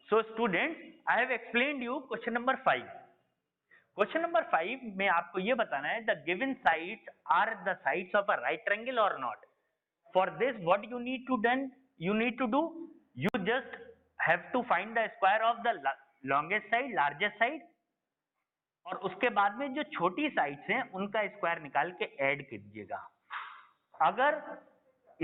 So students, I have explained you question number 5. Question number 5 में आपको ये बताना है the given sides are the sides of a right triangle or not. For this, what you need to do, you just have to find the square of the longest side, largest side, और उसके बाद में जो छोटी sides हैं उनका square निकाल के ऐड कीजिएगा। अगर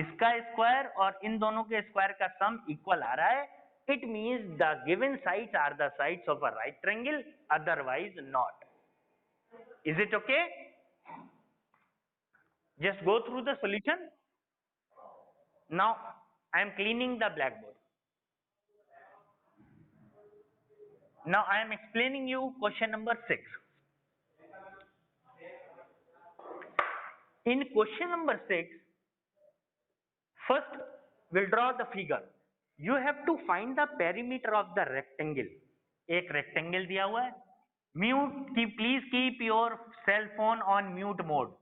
इसका स्क्वायर और इन दोनों के स्क्वायर का सम इक्वल आ रहा है, it means the given sides are the sides of a right triangle, otherwise not. Is it okay? Just go through the solution. Now I am cleaning the blackboard. Now I am explaining you question number 6. In question number 6, first we'll draw the figure. You have to find the perimeter of the rectangle. एक rectangle दिया हुआ है। Please keep your cell phone on mute mode.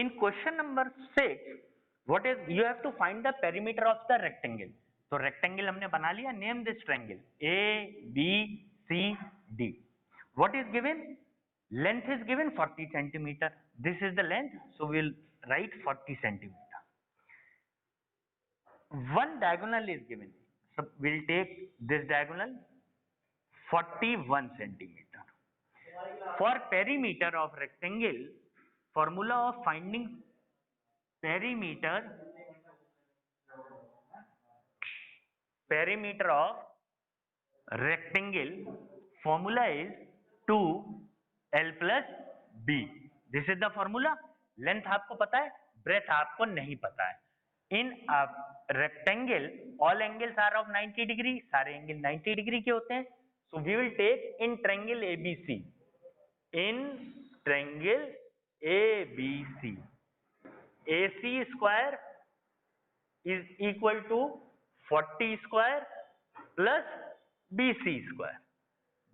In question number 6, what is you have to find the perimeter of the rectangle. तो rectangle हमने बना लिया, name this triangle A B C D. What is given? Length is given 40 centimeter. This is the length, so we'll write 40 centimeter. One diagonal is given, so we'll take this diagonal 41 centimeter. For perimeter of rectangle, formula of finding perimeter of rectangle, formula is 2l plus b. This is the formula. Length आपको पता है, breadth आपको नहीं पता है. In a rectangle, all angles are of 90 degree. सारे angle 90 degree के होते हैं. So we will take in triangle ABC. In triangle ABC, AC square is equal to 40 square plus BC square.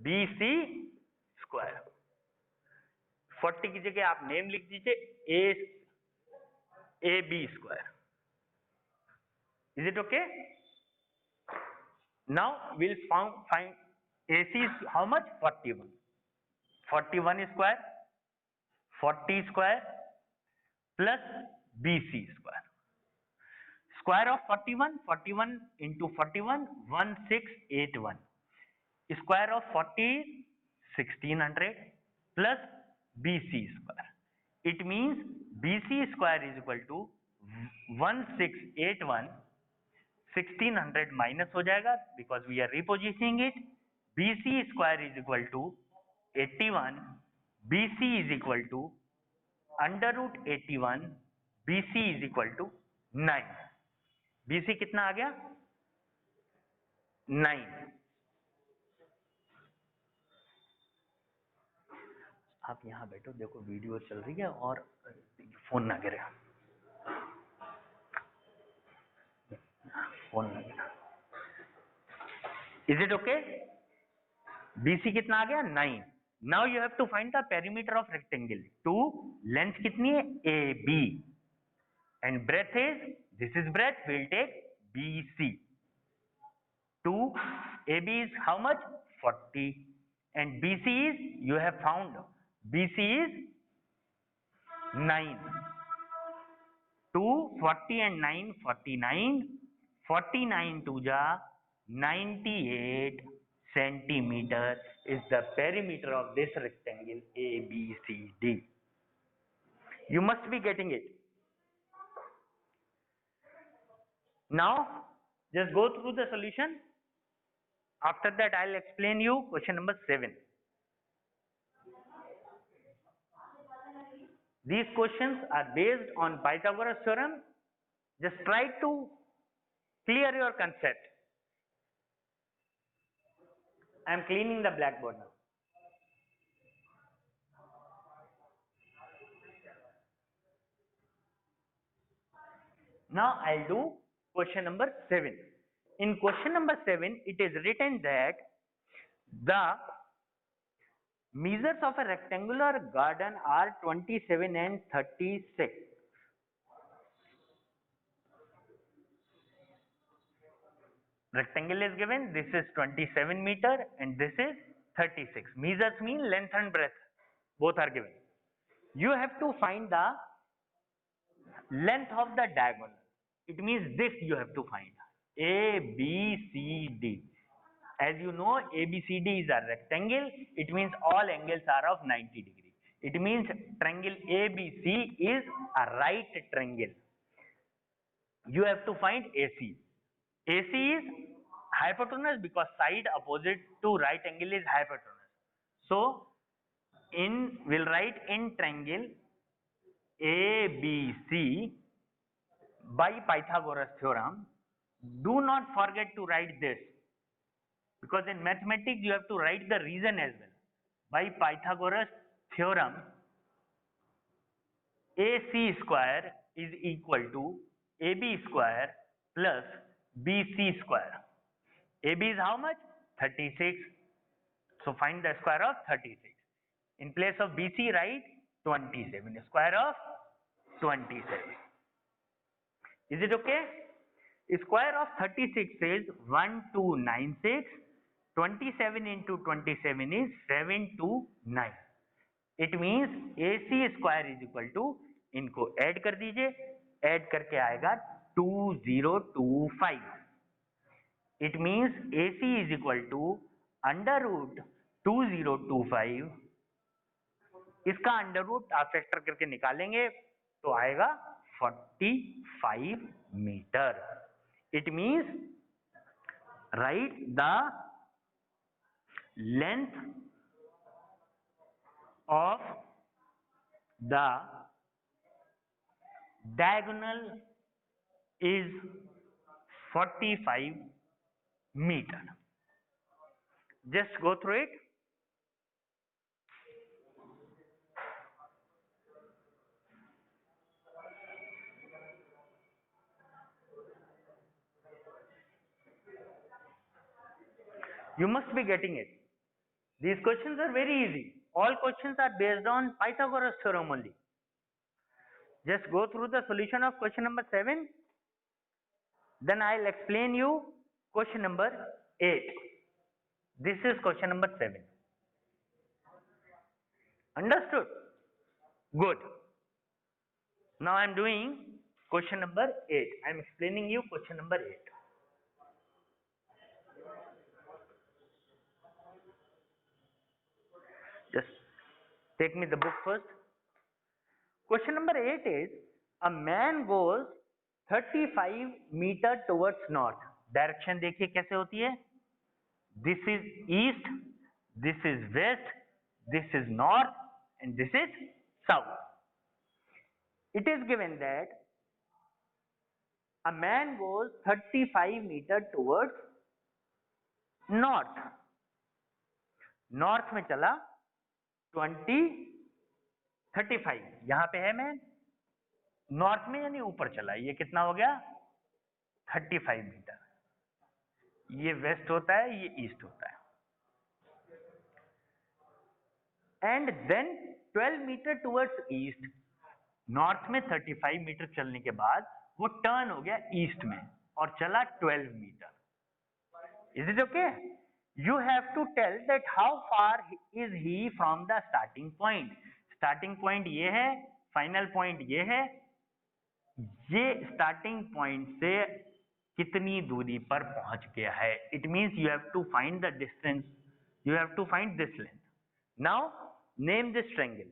BC square 40 की जगह आप name लिख दीजिए AB square. Is it okay? Now we'll find AC is how much? 41. 41 square, 40 square plus BC square. Square of 41, 41 into 41, 1681. Square of 40 is 1600 plus BC square. It means BC square is equal to 1681. 1600 minus हो जाएगा because we are repositioning it. BC square is equal to 81. BC is equal to under root 81. BC is equal to 9. BC कितना आ गया? 9. आप यहां बैठो, देखो video चल रही है और फोन ना गिरे. फोन ना गिरे. Is it okay? BC कितना आ गया? 9. Now you have to find the perimeter of rectangle. 2 length कितनी है? AB and breadth is, this is breadth, we'll take BC. 2 AB is how much? 40 and BC is, you have found BC is 9. 2 40 and 9 49. 49 to ja 98 centimeter is the perimeter of this rectangle ABCD. You must be getting it. Now just go through the solution. After that I'll explain you question number 7. These questions are based on Pythagoras theorem. Just try to clear your concept. I am cleaning the blackboard now. Now I'll do question number 7. In question number 7, it is written that the measures of a rectangular garden are 27 and 36. Rectangle is given, this is 27 meter and this is 36. Measures mean length and breadth, both are given. You have to find the length of the diagonal. It means this you have to find. A, B, C, D. As you know, ABCD is a rectangle. It means all angles are of 90 degrees. It means triangle ABC is a right triangle. You have to find AC. AC is hypotenuse because side opposite to right angle is hypotenuse. So, we'll write in triangle ABC by Pythagoras theorem. Do not forget to write this, because in mathematics you have to write the reason as well. By Pythagoras theorem, AC square is equal to AB square plus BC square. AB is how much? 36. So find the square of 36. In place of BC, write 27. Square of 27. Is it okay? Square of 36 is 1296. 27 into 27 is 729. It means AC square is equal to, इनको add कर दीजिए, add करके आएगा 2025. It means AC is equal to under root 2025. इसका under root आप factor करके निकालेंगे तो आएगा 45 metre. It means write the length of the diagonal is 45 meter. Just go through it. You must be getting it. These questions are very easy. All questions are based on Pythagoras theorem only. Just go through the solution of question number 7. Then I'll explain you question number 8. This is question number 7. Understood? Good. Now I am doing question number 8. I am explaining you question number 8. Just take me the book first. Question number 8 is, a man goes 35 meter towards north. Direction देखिए कैसे होती है. This is east, this is west, this is north, and this is south. It is given that a man goes 35 meter towards north. North में चला 35. यहां पे है man, north में यानी ऊपर चला. ये कितना हो गया? 35 मीटर. ये वेस्ट होता है, ये ईस्ट होता है. And then 12 meter towards east. North में 35 मीटर चलने के बाद वो टर्न हो गया ईस्ट में और चला 12 meter. Is it okay? You have to tell that how far is he from the starting point. Starting point ये है, final point ये है. ये starting point से कितनी दूरी पर पहुंच गया है. It means you have to find the distance. You have to find this length. Now name this triangle.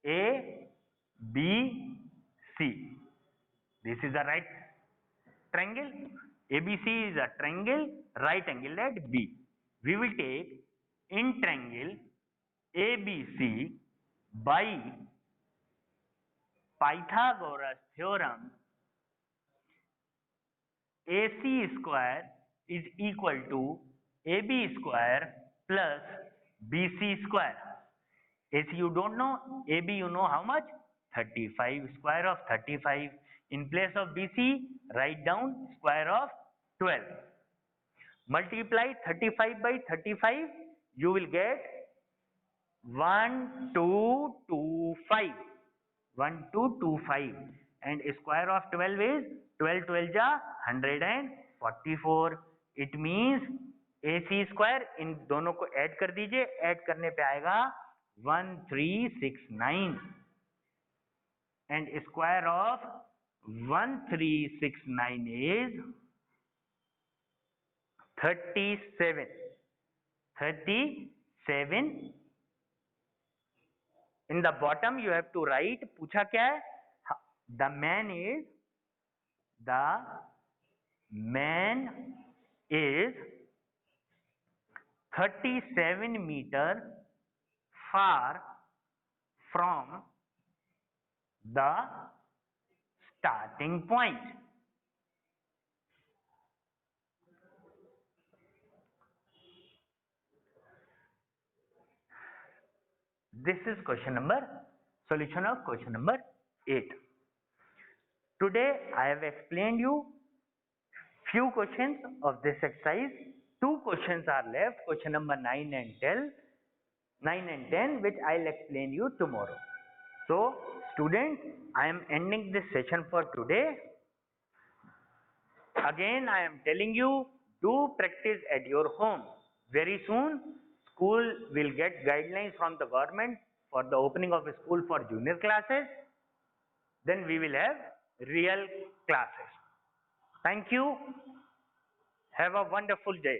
A, B, C. This is a right triangle. ABC is a triangle, right angle at B. We will take in triangle ABC by Pythagoras theorem, AC square is equal to AB square plus BC square. AC you don't know, AB you know how much? 35. Square of 35 In place of BC, write down square of 12. Multiply 35 by 35, you will get 1225. 1225. And square of 12 is 12 12 ja 144. It means AC square, इन दोनों को add कर दीजिए, add करने पे आएगा 1369. And square of 1369 is 37. 37. In the bottom you have to write, पूछा क्या है? The man is 37 meter far from the starting point. This is solution of question number 8. Today I have explained you few questions of this exercise. 2 questions are left, question number 9 and 10, which I'll explain you tomorrow. So students, I am ending this session for today. Again I am telling you, do practice at your home. Very soon school will get guidelines from the government for the opening of a school for junior classes. Then we will have real classes. Thank you. Have a wonderful day.